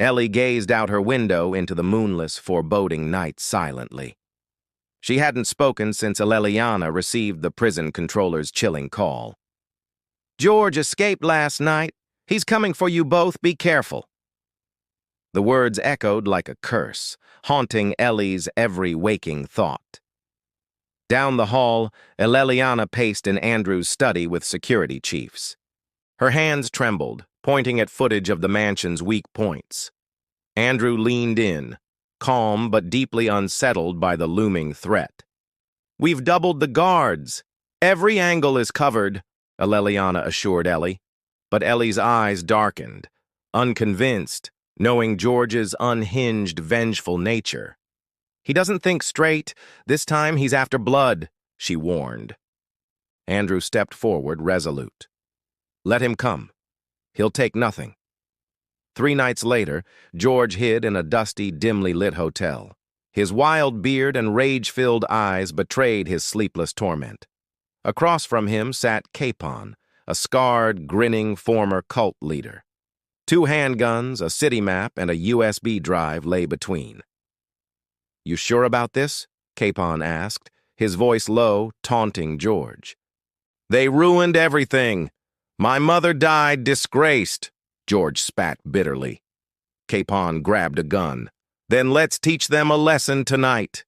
Ellie gazed out her window into the moonless, foreboding night silently. She hadn't spoken since Elliana received the prison controller's chilling call. "George escaped last night. He's coming for you both. Be careful." The words echoed like a curse, haunting Ellie's every waking thought. Down the hall, Elliana paced in Andrew's study with security chiefs. Her hands trembled, pointing at footage of the mansion's weak points. Andrew leaned in, calm but deeply unsettled by the looming threat. "We've doubled the guards. Every angle is covered," Elliana assured Ellie. But Ellie's eyes darkened, unconvinced, knowing George's unhinged, vengeful nature. "He doesn't think straight. This time he's after blood," she warned. Andrew stepped forward, resolute. "Let him come. He'll take nothing." 3 nights later, George hid in a dusty, dimly lit hotel. His wild beard and rage-filled eyes betrayed his sleepless torment. Across from him sat Capon, a scarred, grinning former cult leader. 2 handguns, a city map, and a USB drive lay between. "You sure about this?" Capon asked, his voice low, taunting George. "They ruined everything. My mother died disgraced," George spat bitterly. Capon grabbed a gun. "Then let's teach them a lesson tonight."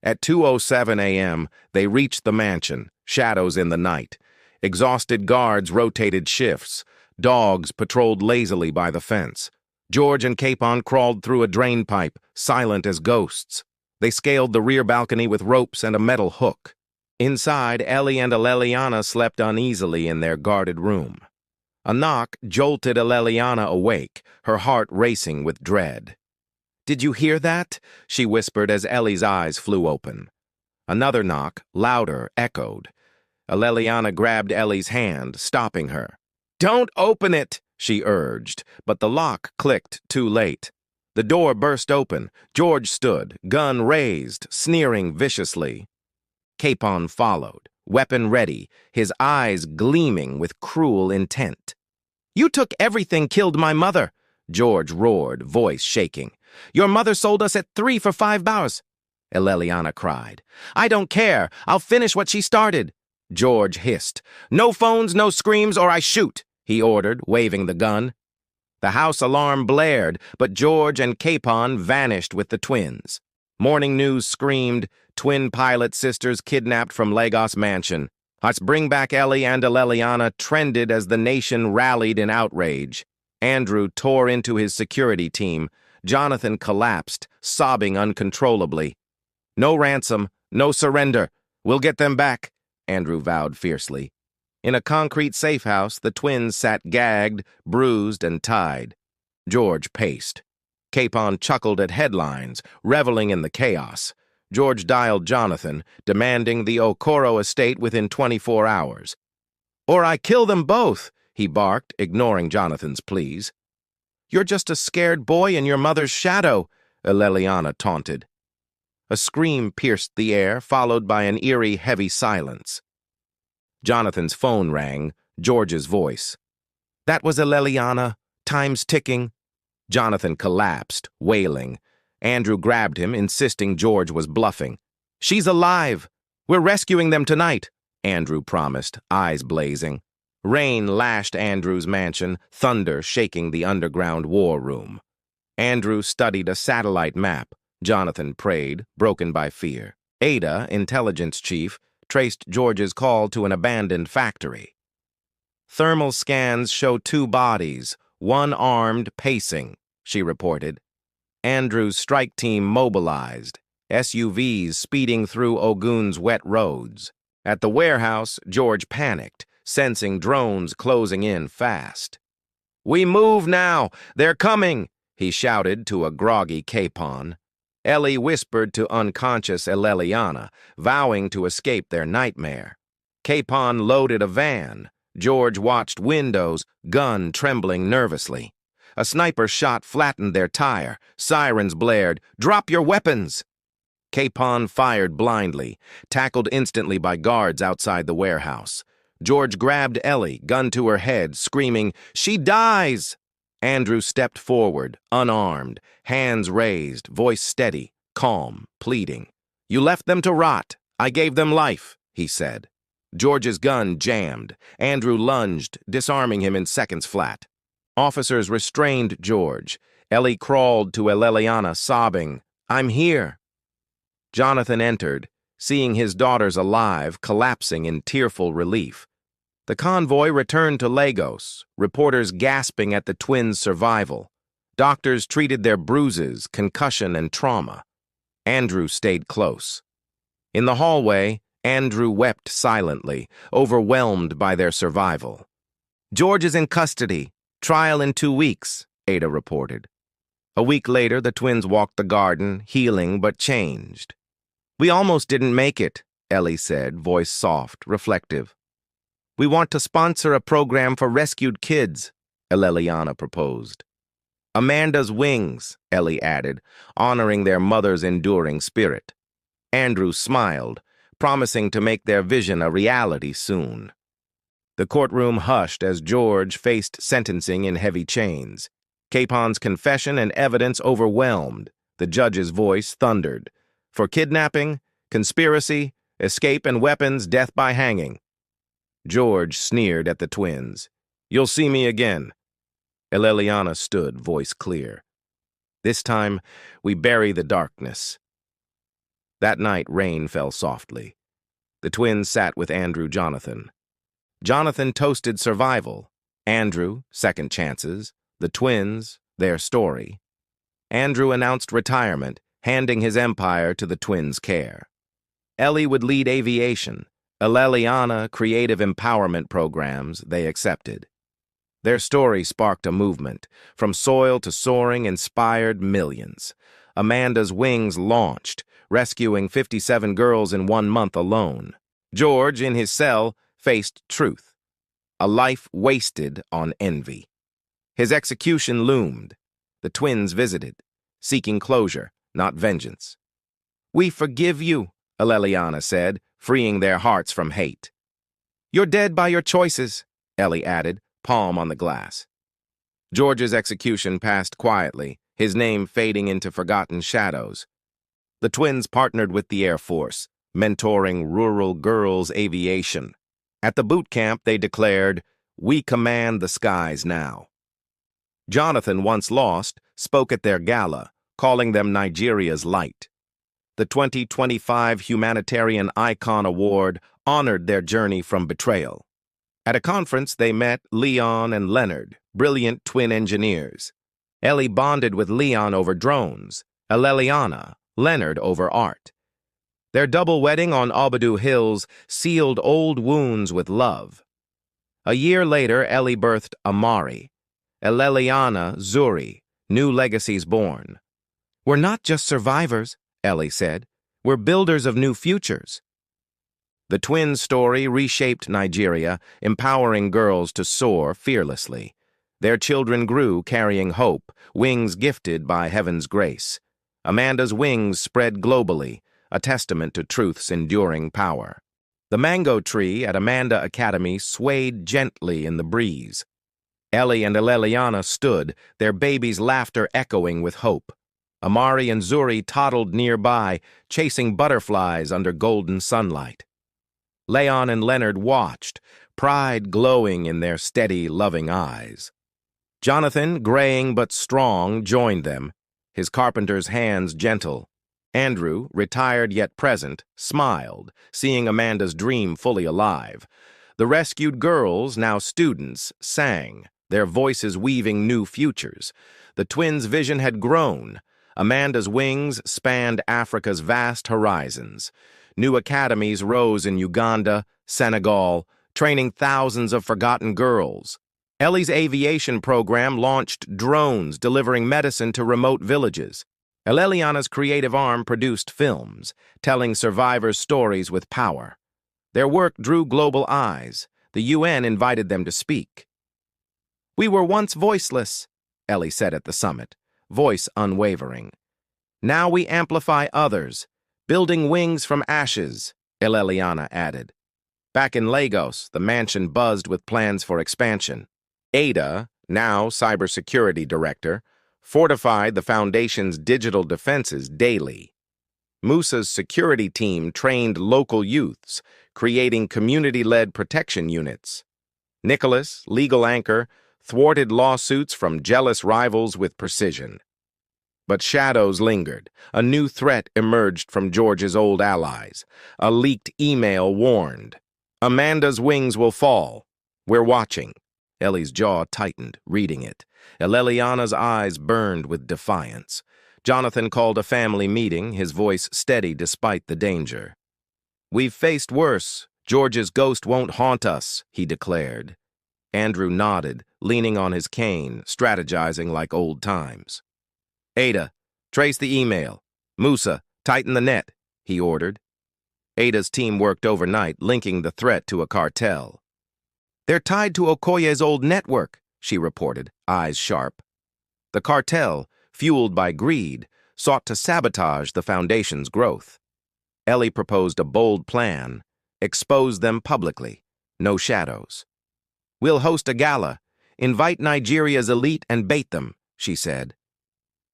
At 2:07 a.m., they reached the mansion, shadows in the night. Exhausted guards rotated shifts. Dogs patrolled lazily by the fence. George and Capon crawled through a drain pipe, silent as ghosts. They scaled the rear balcony with ropes and a metal hook. Inside, Ellie and Elliana slept uneasily in their guarded room. A knock jolted Elliana awake, her heart racing with dread. "Did you hear that?" she whispered as Ellie's eyes flew open. Another knock, louder, echoed. Elliana grabbed Ellie's hand, stopping her. "Don't open it," she urged, but the lock clicked too late. The door burst open. George stood, gun raised, sneering viciously. Capon followed, weapon ready, his eyes gleaming with cruel intent. "You took everything, killed my mother," George roared, voice shaking. "Your mother sold us at 3 for $5. Elliana cried. "I don't care. I'll finish what she started." George hissed. "No phones, no screams, or I shoot," he ordered, waving the gun. The house alarm blared, but George and Capon vanished with the twins. Morning news screamed, twin pilot sisters kidnapped from Lagos Mansion. "Let's bring back Ellie and Elliana" trended as the nation rallied in outrage. Andrew tore into his security team. Jonathan collapsed, sobbing uncontrollably. "No ransom, no surrender. We'll get them back," Andrew vowed fiercely. In a concrete safe house, the twins sat gagged, bruised, and tied. George paced. Capon chuckled at headlines, reveling in the chaos. George dialed Jonathan, demanding the Okoro estate within 24 hours. "Or I kill them both," he barked, ignoring Jonathan's pleas. "You're just a scared boy in your mother's shadow," Elliana taunted. A scream pierced the air, followed by an eerie, heavy silence. Jonathan's phone rang, George's voice. "That was Elliana. Time's ticking." Jonathan collapsed, wailing. Andrew grabbed him, insisting George was bluffing. "She's alive. We're rescuing them tonight," Andrew promised, eyes blazing. Rain lashed Andrew's mansion, thunder shaking the underground war room. Andrew studied a satellite map. Jonathan prayed, broken by fear. Ada, intelligence chief, traced George's call to an abandoned factory. "Thermal scans show 2 bodies, one armed, pacing," she reported. Andrew's strike team mobilized, SUVs speeding through Ogun's wet roads. At the warehouse, George panicked, sensing drones closing in fast. "We move now! They're coming!" he shouted to a groggy Capon. Ellie whispered to unconscious Elliana, vowing to escape their nightmare. Capon loaded a van. George watched windows, gun trembling nervously. A sniper shot flattened their tire. Sirens blared, "Drop your weapons!" Capon fired blindly, tackled instantly by guards outside the warehouse. George grabbed Ellie, gun to her head, screaming, "She dies!" Andrew stepped forward, unarmed, hands raised, voice steady, calm, pleading. "You left them to rot. I gave them life," he said. George's gun jammed. Andrew lunged, disarming him in seconds flat. Officers restrained George. Ellie crawled to Elliana, sobbing, "I'm here." Jonathan entered, seeing his daughters alive, collapsing in tearful relief. The convoy returned to Lagos, reporters gasping at the twins' survival. Doctors treated their bruises, concussion, and trauma. Andrew stayed close. In the hallway, Andrew wept silently, overwhelmed by their survival. "George is in custody. Trial in 2 weeks," Ada reported. A week later, the twins walked the garden, healing but changed. "We almost didn't make it," Ellie said, voice soft, reflective. "We want to sponsor a program for rescued kids," Elliana proposed. "Amanda's Wings," Ellie added, honoring their mother's enduring spirit. Andrew smiled, promising to make their vision a reality soon. The courtroom hushed as George faced sentencing in heavy chains. Capon's confession and evidence overwhelmed. The judge's voice thundered. For kidnapping, conspiracy, escape and weapons, death by hanging. George sneered at the twins. "You'll see me again." Elliana stood, voice clear. "This time, we bury the darkness." That night, rain fell softly. The twins sat with Andrew Jonathan. Jonathan toasted survival. Andrew, second chances. The twins, their story. Andrew announced retirement, handing his empire to the twins' care. Ellie would lead aviation. Elliana, creative empowerment programs they accepted. Their story sparked a movement. From soil to soaring inspired millions. Amanda's Wings launched, rescuing 57 girls in 1 month alone. George, in his cell, faced truth. A life wasted on envy. His execution loomed. The twins visited, seeking closure, not vengeance. "We forgive you," Elliana said, freeing their hearts from hate. "You're dead by your choices," Ellie added, palm on the glass. George's execution passed quietly, his name fading into forgotten shadows. The twins partnered with the Air Force, mentoring rural girls' aviation. At the boot camp, they declared, "We command the skies now." Jonathan, once lost, spoke at their gala, calling them Nigeria's light. The 2025 Humanitarian Icon Award honored their journey from betrayal. At a conference, they met Leon and Leonard, brilliant twin engineers. Ellie bonded with Leon over drones, Elliana, Leonard over art. Their double wedding on Obadu Hills sealed old wounds with love. A year later, Ellie birthed Amari. Elliana, Zuri, new legacies born. "We're not just survivors," Ellie said. "We're builders of new futures." The twins' story reshaped Nigeria, empowering girls to soar fearlessly. Their children grew carrying hope, wings gifted by heaven's grace. Amanda's Wings spread globally, a testament to truth's enduring power. The mango tree at Amanda Academy swayed gently in the breeze. Ellie and Elliana stood, their baby's laughter echoing with hope. Amari and Zuri toddled nearby, chasing butterflies under golden sunlight. Leon and Leonard watched, pride glowing in their steady, loving eyes. Jonathan, graying but strong, joined them, his carpenter's hands gentle. Andrew, retired yet present, smiled, seeing Amanda's dream fully alive. The rescued girls, now students, sang, their voices weaving new futures. The twins' vision had grown. Amanda's Wings spanned Africa's vast horizons. New academies rose in Uganda, Senegal, training thousands of forgotten girls. Ellie's aviation program launched drones delivering medicine to remote villages. Elliana's creative arm produced films, telling survivors' stories with power. Their work drew global eyes. The UN invited them to speak. "We were once voiceless," Ellie said at the summit, voice unwavering. "Now we amplify others, building wings from ashes," Elliana added. Back in Lagos, the mansion buzzed with plans for expansion. Ada, now cybersecurity director, fortified the Foundation's digital defenses daily. Musa's security team trained local youths, creating community-led protection units. Nicholas, legal anchor, thwarted lawsuits from jealous rivals with precision. But shadows lingered. A new threat emerged from George's old allies. A leaked email warned. Amanda's wings will fall. We're watching. Ellie's jaw tightened, reading it. Elliana's eyes burned with defiance. Jonathan called a family meeting, his voice steady despite the danger. "We've faced worse. George's ghost won't haunt us," he declared. Andrew nodded, leaning on his cane, strategizing like old times. "Ada, trace the email. Musa, tighten the net," he ordered. Ada's team worked overnight, linking the threat to a cartel. "They're tied to Okoye's old network," she reported, eyes sharp. The cartel, fueled by greed, sought to sabotage the Foundation's growth. Ellie proposed a bold plan: expose them publicly, no shadows. "We'll host a gala, invite Nigeria's elite and bait them," she said.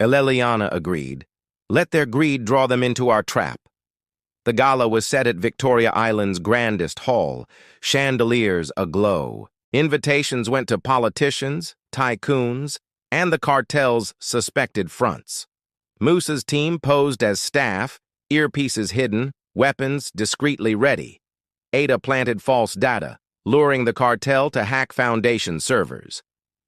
Elliana agreed. "Let their greed draw them into our trap." The gala was set at Victoria Island's grandest hall, chandeliers aglow. Invitations went to politicians, tycoons, and the cartel's suspected fronts. Musa's team posed as staff, earpieces hidden, weapons discreetly ready. Ada planted false data, luring the cartel to hack Foundation servers.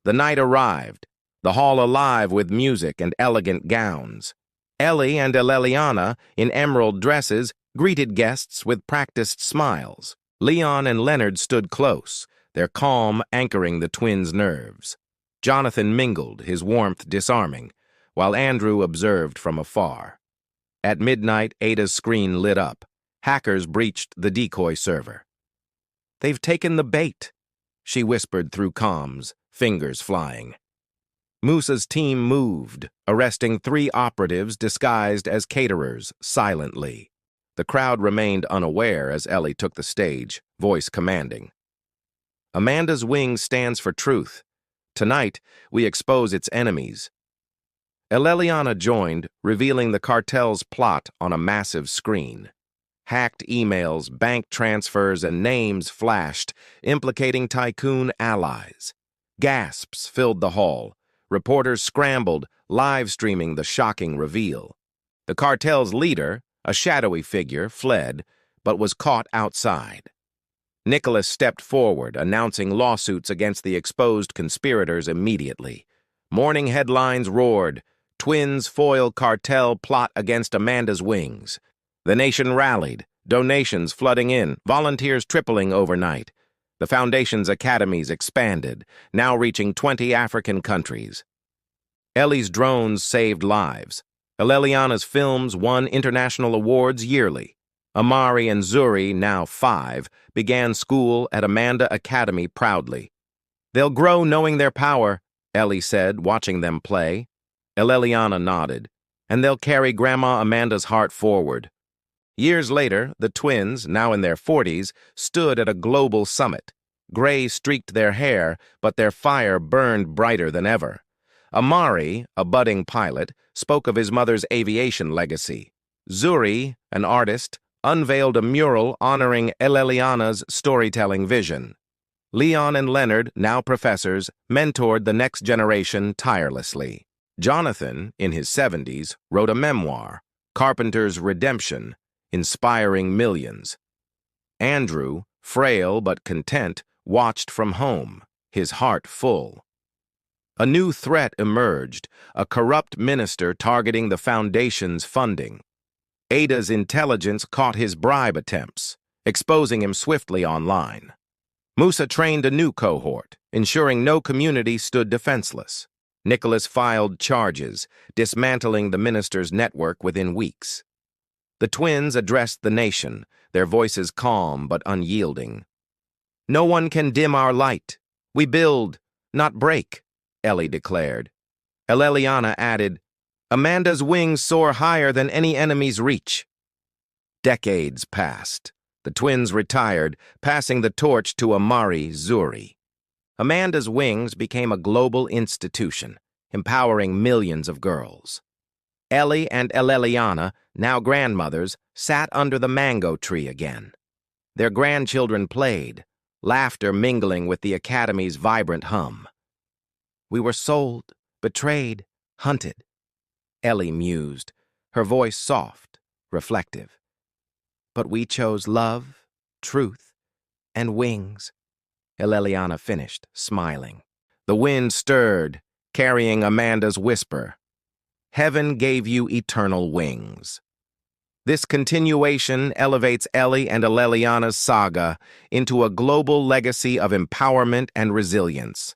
The night arrived, the hall alive with music and elegant gowns. Ellie and Elliana, in emerald dresses, greeted guests with practiced smiles. Leon and Leonard stood close, their calm anchoring the twins' nerves. Jonathan mingled, his warmth disarming, while Andrew observed from afar. At midnight, Ada's screen lit up. Hackers breached the decoy server. "They've taken the bait," she whispered through comms, fingers flying. Musa's team moved, arresting 3 operatives disguised as caterers silently. The crowd remained unaware as Ellie took the stage, voice commanding. "Amanda's wing stands for truth. Tonight, we expose its enemies." Elliana joined, revealing the cartel's plot on a massive screen. Hacked emails, bank transfers, and names flashed, implicating tycoon allies. Gasps filled the hall. Reporters scrambled, live-streaming the shocking reveal. The cartel's leader, a shadowy figure, fled, but was caught outside. Nicholas stepped forward, announcing lawsuits against the exposed conspirators immediately. Morning headlines roared, "Twins foil cartel plot against Amanda's wings." The nation rallied, donations flooding in, volunteers tripling overnight. The Foundation's academies expanded, now reaching 20 African countries. Ellie's drones saved lives. Elliana's films won international awards yearly. Amari and Zuri, now 5, began school at Amanda Academy proudly. "They'll grow knowing their power," Ellie said, watching them play. Elliana nodded. "And they'll carry Grandma Amanda's heart forward." Years later, the twins, now in their 40s, stood at a global summit. Gray streaked their hair, but their fire burned brighter than ever. Amari, a budding pilot, spoke of his mother's aviation legacy. Zuri, an artist, unveiled a mural honoring Elliana's storytelling vision. Leon and Leonard, now professors, mentored the next generation tirelessly. Jonathan, in his 70s, wrote a memoir, Carpenter's Redemption, inspiring millions. Andrew, frail but content, watched from home, his heart full. A new threat emerged, a corrupt minister targeting the Foundation's funding. Ada's intelligence caught his bribe attempts, exposing him swiftly online. Musa trained a new cohort, ensuring no community stood defenseless. Nicholas filed charges, dismantling the minister's network within weeks. The twins addressed the nation, their voices calm but unyielding. "No one can dim our light. We build, not break," Ellie declared. Elliana added, "Amanda's wings soar higher than any enemy's reach." Decades passed. The twins retired, passing the torch to Amari Zuri. Amanda's Wings became a global institution, empowering millions of girls. Ellie and Elliana, now grandmothers, sat under the mango tree again. Their grandchildren played, laughter mingling with the Academy's vibrant hum. We were sold, betrayed, hunted, Ellie mused, her voice soft, reflective. But we chose love, truth, and wings. Elliana finished, smiling. The wind stirred, carrying Amanda's whisper. Heaven gave you eternal wings. This continuation elevates Ellie and Elliana's saga into a global legacy of empowerment and resilience.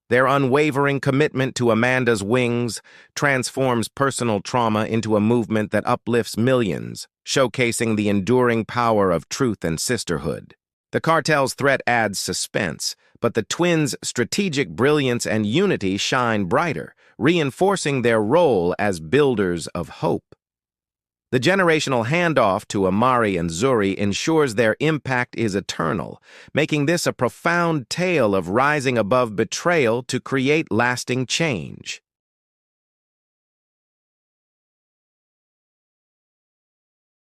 Their unwavering commitment to Amanda's Wings transforms personal trauma into a movement that uplifts millions, showcasing the enduring power of truth and sisterhood. The cartel's threat adds suspense, but the twins' strategic brilliance and unity shine brighter, reinforcing their role as builders of hope. The generational handoff to Amari and Zuri ensures their impact is eternal, making this a profound tale of rising above betrayal to create lasting change.